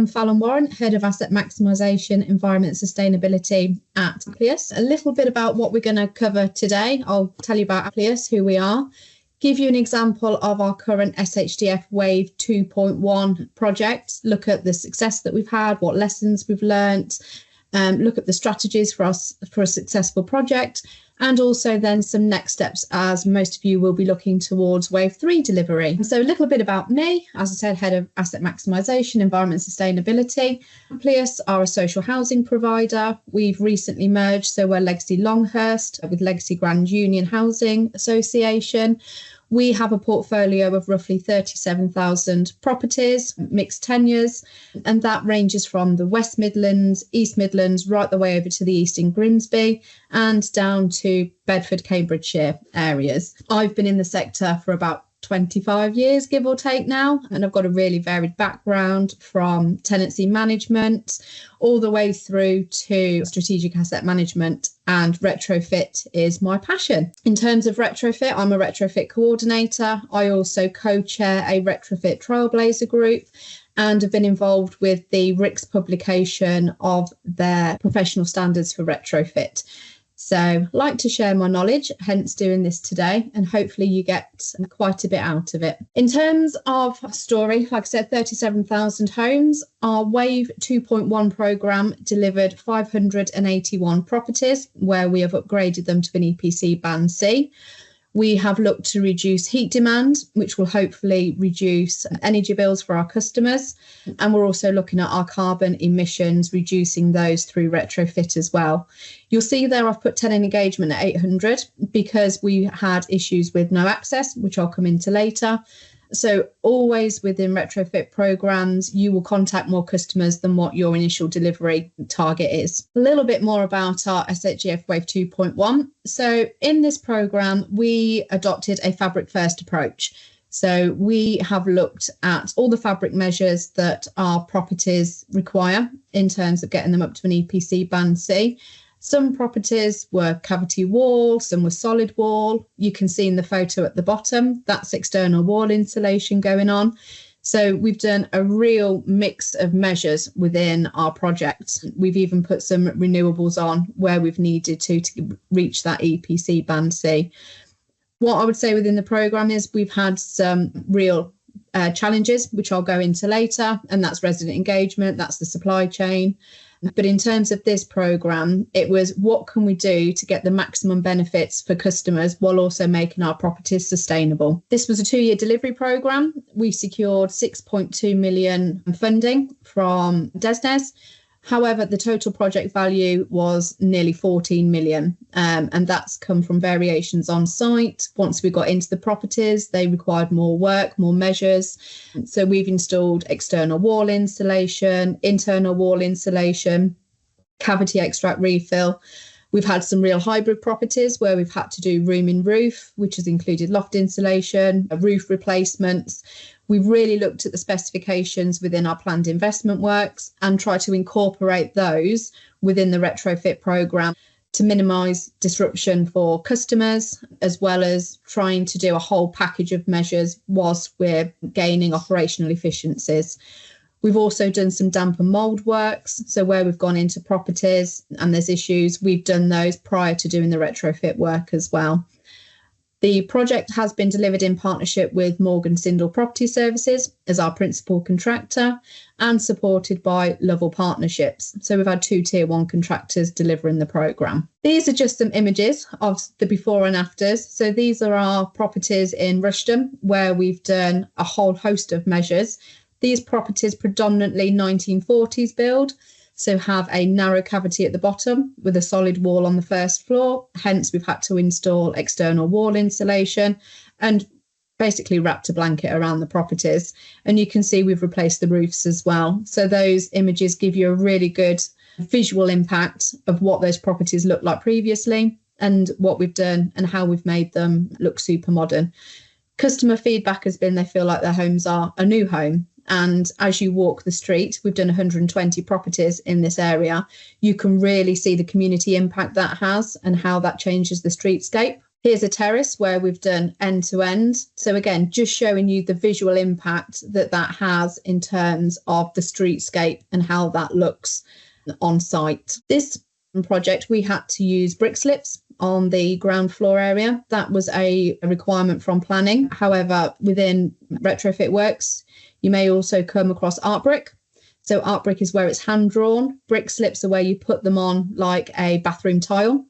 am Fallon Warren, Head of Asset Maximisation, Environment and Sustainability at Amplius. A little bit about what we're going to cover today. I'll tell you about Amplius, who we are, give you an example of our current SHDF Wave 2.1 project, look at the success that we've had, what lessons we've learnt, look at the strategies for us for a successful project, and also then some next steps, as most of you will be looking towards Wave 3 delivery. So a little bit about me, as I said, Head of Asset Maximisation, Environment and Sustainability. Amplius are a social housing provider. We've recently merged, so we're Legacy Longhurst with Legacy Grand Union Housing Association. We have a portfolio of roughly 37,000 properties, mixed tenures, and that ranges from the West Midlands, East Midlands, right the way over to the East in Grimsby and down to Bedford, Cambridgeshire areas. I've been in the sector for about 25 years, give or take now, and I've got a really varied background from tenancy management all the way through to strategic asset management, and retrofit is my passion. In terms of retrofit, I'm a retrofit coordinator. I also co-chair a retrofit trailblazer group and have been involved with the RICS publication of their professional standards for retrofit. So I like to share my knowledge, hence doing this today, and hopefully you get quite a bit out of it. In terms of story, like I said, 37,000 homes. Our Wave 2.1 programme delivered 581 properties where we have upgraded them to an EPC Band C. We have looked to reduce heat demand, which will hopefully reduce energy bills for our customers. And we're also looking at our carbon emissions, reducing those through retrofit as well. You'll see there I've put tenant engagement at 800 because we had issues with no access, which I'll come into later. So always within retrofit programs, you will contact more customers than what your initial delivery target is. A little bit more about our SHDF Wave 2.1. So in this program, we adopted a fabric first approach. So we have looked at all the fabric measures that our properties require in terms of getting them up to an EPC Band C. Some properties were cavity wall, some were solid wall. You can see in the photo at the bottom, that's external wall insulation going on. So we've done a real mix of measures within our project. We've even put some renewables on where we've needed to reach that EPC Band C. What I would say within the programme is we've had some real challenges, which I'll go into later, and that's resident engagement, that's the supply chain. But in terms of this programme, it was what can we do to get the maximum benefits for customers while also making our properties sustainable. This was a 2-year delivery programme. We secured 6.2 million funding from DESNZ. However, the total project value was nearly 14 million, and that's come from variations on site. Once we got into the properties, they required more work, more measures. So we've installed external wall insulation, internal wall insulation, cavity extract refill. We've had some real hybrid properties where we've had to do room in roof, which has included loft insulation, roof replacements. We've really looked at the specifications within our planned investment works and tried to incorporate those within the retrofit programme to minimise disruption for customers, as well as trying to do a whole package of measures whilst we're gaining operational efficiencies. We've also done some damp and mould works. So where we've gone into properties and there's issues, we've done those prior to doing the retrofit work as well. The project has been delivered in partnership with Morgan Sindall Property Services as our principal contractor and supported by Lovell Partnerships. So we've had 2 Tier 1 contractors delivering the programme. These are just some images of the before and afters. So these are our properties in Rushden where we've done a whole host of measures. These properties predominantly 1940s build, so have a narrow cavity at the bottom with a solid wall on the first floor. Hence, we've had to install external wall insulation and basically wrapped a blanket around the properties. And you can see we've replaced the roofs as well. So those images give you a really good visual impact of what those properties looked like previously and what we've done and how we've made them look super modern. Customer feedback has been they feel like their homes are a new home. And as you walk the street, we've done 120 properties in this area. You can really see the community impact that has and how that changes the streetscape. Here's a terrace where we've done end to end. So again, just showing you the visual impact that has in terms of the streetscape and how that looks on site. This project, we had to use brick slips on the ground floor area. That was a requirement from planning. However, within Retrofit Works, you may also come across art brick. So art brick is where it's hand drawn. Brick slips are where you put them on like a bathroom tile.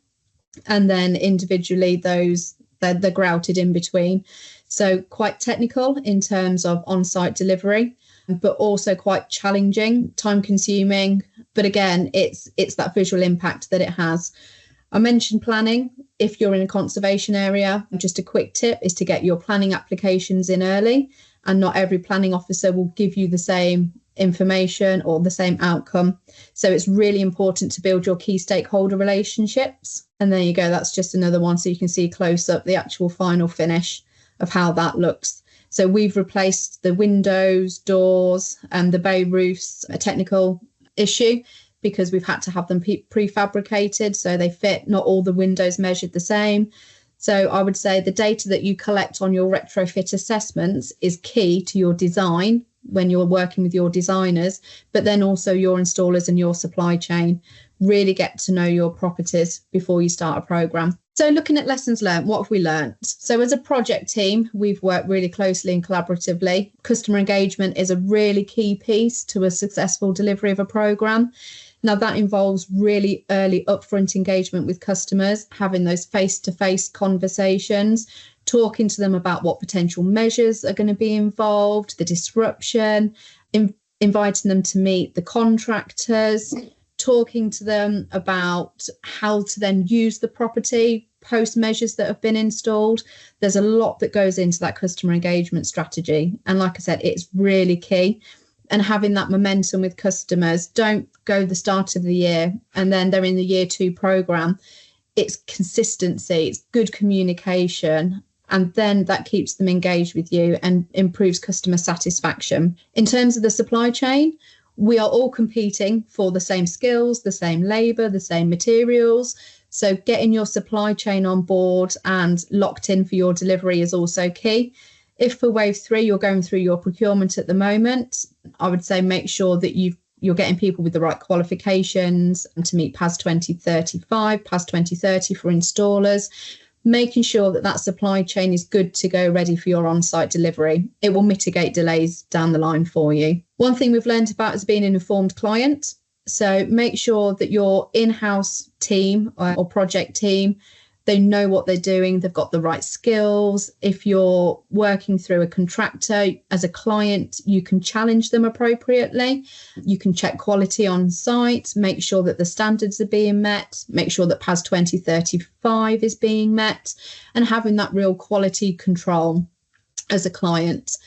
And then individually they're grouted in between. So quite technical in terms of on-site delivery, but also quite challenging, time consuming. But again, it's that visual impact that it has. I mentioned planning. If you're in a conservation area, just a quick tip is to get your planning applications in early, and not every planning officer will give you the same information or the same outcome. So it's really important to build your key stakeholder relationships. And there you go. That's just another one. So you can see close up the actual final finish of how that looks. So we've replaced the windows, doors, and the bay roofs, a technical issue, because we've had to have them prefabricated so they fit. Not all the windows measured the same. So I would say the data that you collect on your retrofit assessments is key to your design when you're working with your designers, but then also your installers and your supply chain. Really get to know your properties before you start a program. So looking at lessons learned, what have we learned? So as a project team, we've worked really closely and collaboratively. Customer engagement is a really key piece to a successful delivery of a program. Now that involves really early upfront engagement with customers, having those face-to-face conversations, talking to them about what potential measures are going to be involved, the disruption, inviting them to meet the contractors, talking to them about how to then use the property post measures that have been installed. There's a lot that goes into that customer engagement strategy. And like I said, it's really key. And having that momentum with customers, don't go the start of the year and then they're in the year 2 program. It's consistency, it's good communication, and then that keeps them engaged with you and improves customer satisfaction. In terms of the supply chain, we are all competing for the same skills, the same labour, the same materials. So getting your supply chain on board and locked in for your delivery is also key. If for wave 3, you're going through your procurement at the moment, I would say make sure that you're getting people with the right qualifications and to meet PAS 2035, PAS 2030 for installers, making sure that supply chain is good to go, ready for your on-site delivery. It will mitigate delays down the line for you. One thing we've learned about is being an informed client. So make sure that your in-house team or project team, they know what they're doing. They've got the right skills. If you're working through a contractor as a client, you can challenge them appropriately. You can check quality on site, make sure that the standards are being met, make sure that PAS 2035 is being met, and having that real quality control as a client.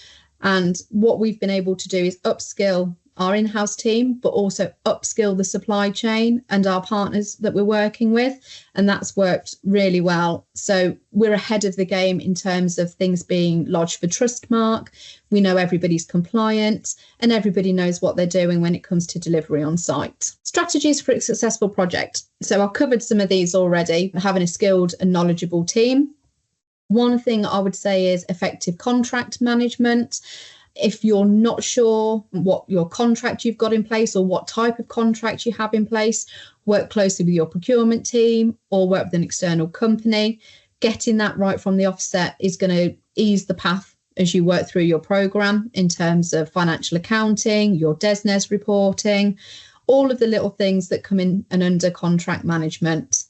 And what we've been able to do is upskill our in-house team, but also upskill the supply chain and our partners that we're working with. And that's worked really well. So we're ahead of the game in terms of things being lodged for Trustmark. We know everybody's compliant and everybody knows what they're doing when it comes to delivery on site. Strategies for a successful project. So I've covered some of these already, having a skilled and knowledgeable team. One thing I would say is effective contract management. If you're not sure what your contract you've got in place or what type of contract you have in place, work closely with your procurement team or work with an external company. Getting that right from the offset is going to ease the path as you work through your program in terms of financial accounting, your DESNES reporting, all of the little things that come in and under contract management.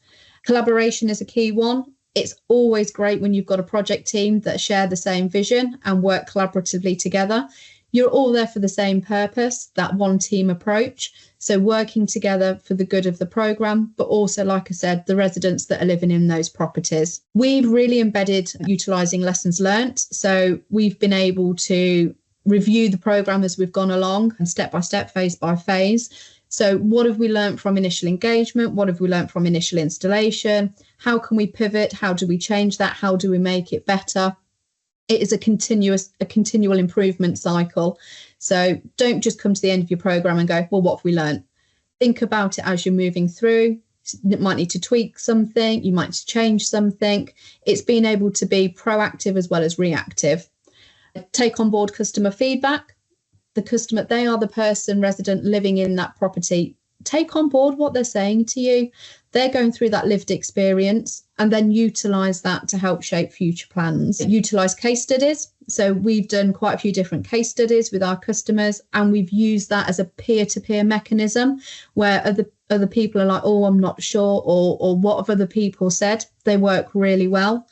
Collaboration is a key one. It's always great when you've got a project team that share the same vision and work collaboratively together. You're all there for the same purpose, that one team approach. So working together for the good of the programme, but also, like I said, the residents that are living in those properties. We've really embedded utilising lessons learnt. So we've been able to review the programme as we've gone along and step by step, phase by phase. So what have we learned from initial engagement? What have we learned from initial installation? How can we pivot? How do we change that? How do we make it better? It is a continual improvement cycle. So don't just come to the end of your program and go, well, what have we learned? Think about it as you're moving through. You might need to tweak something, you might need to change something. It's being able to be proactive as well as reactive. Take on board customer feedback. The customer, they are the person, resident living in that property. Take on board what they're saying to you. They're going through that lived experience, and then utilise that to help shape future plans. Utilise case studies. So we've done quite a few different case studies with our customers, and we've used that as a peer-to-peer mechanism where other people are like, oh, I'm not sure, or what have other people said. They work really well.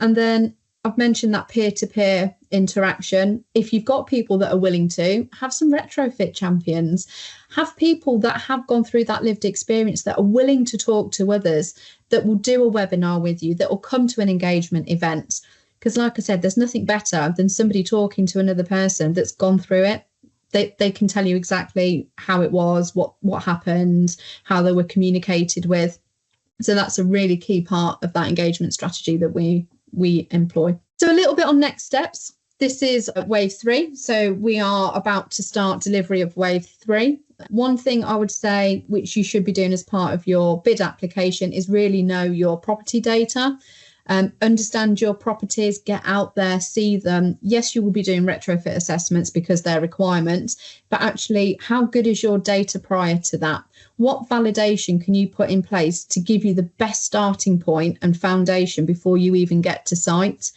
And then I've mentioned that peer-to-peer interaction. If you've got people that are willing to, have some retrofit champions, have people that have gone through that lived experience that are willing to talk to others, that will do a webinar with you, that will come to an engagement event. Because like I said, there's nothing better than somebody talking to another person that's gone through it. They can tell you exactly how it was, what happened, how they were communicated with. So that's a really key part of that engagement strategy that we employ. So a little bit on next steps. This is wave 3. So we are about to start delivery of wave 3. One thing I would say, which you should be doing as part of your bid application, is really know your property data. Understand your properties, get out there, see them. Yes, you will be doing retrofit assessments because they're requirements, but actually, how good is your data prior to that? What validation can you put in place to give you the best starting point and foundation before you even get to site?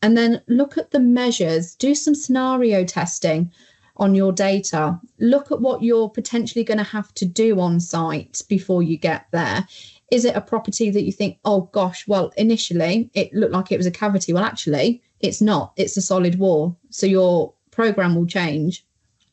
And then look at the measures, do some scenario testing on your data. Look at what you're potentially going to have to do on site before you get there. Is it a property that you think, oh gosh, well, initially it looked like it was a cavity. Well, actually, it's not. It's a solid wall. So your program will change.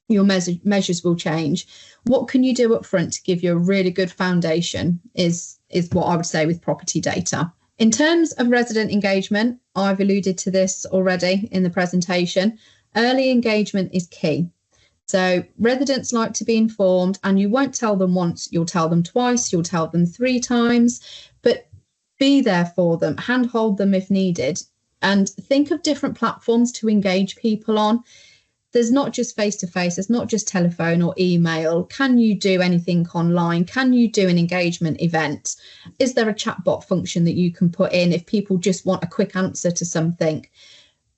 Your measures will change. What can you do up front to give you a really good foundation is what I would say with property data. In terms of resident engagement, I've alluded to this already in the presentation. Early engagement is key. So residents like to be informed, and you won't tell them once, you'll tell them twice, you'll tell them 3 times, but be there for them, handhold them if needed, and think of different platforms to engage people on. There's not just face-to-face, there's not just telephone or email. Can you do anything online? Can you do an engagement event? Is there a chatbot function that you can put in if people just want a quick answer to something?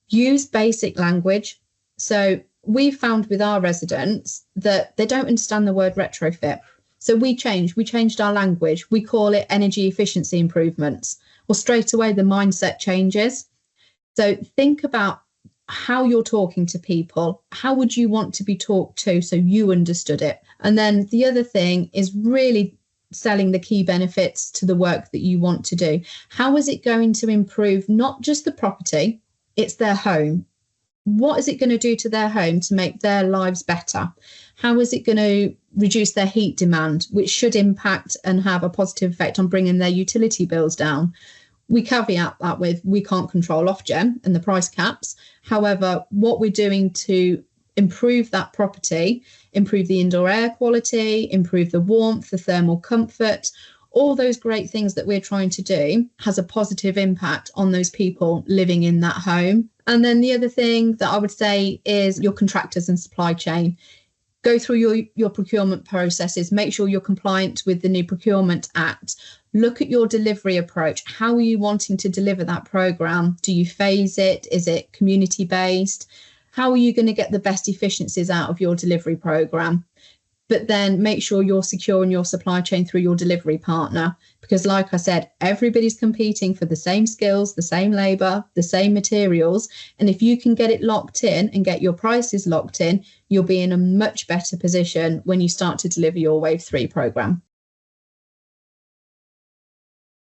Use basic language. So we've found with our residents that they don't understand the word retrofit. So we changed our language. We call it energy efficiency improvements. Well, straight away, the mindset changes. So think about how you're talking to people. How would you want to be talked to so you understood it? And then the other thing is really selling the key benefits to the work that you want to do. How is it going to improve not just the property, it's their home? What is it going to do to their home to make their lives better? How is it going to reduce their heat demand, which should impact and have a positive effect on bringing their utility bills down? We caveat that with we can't control Ofgem and the price caps. However, what we're doing to improve that property, improve the indoor air quality, improve the warmth, the thermal comfort, all those great things that we're trying to do has a positive impact on those people living in that home. And then the other thing that I would say is your contractors and supply chain. Go through your procurement processes, make sure you're compliant with the new Procurement Act. Look at your delivery approach. How are you wanting to deliver that program? Do you phase it? Is it community based? How are you going to get the best efficiencies out of your delivery program? But then make sure you're securing your supply chain through your delivery partner. Because like I said, everybody's competing for the same skills, the same labour, the same materials. And if you can get it locked in and get your prices locked in, you'll be in a much better position when you start to deliver your Wave 3 programme.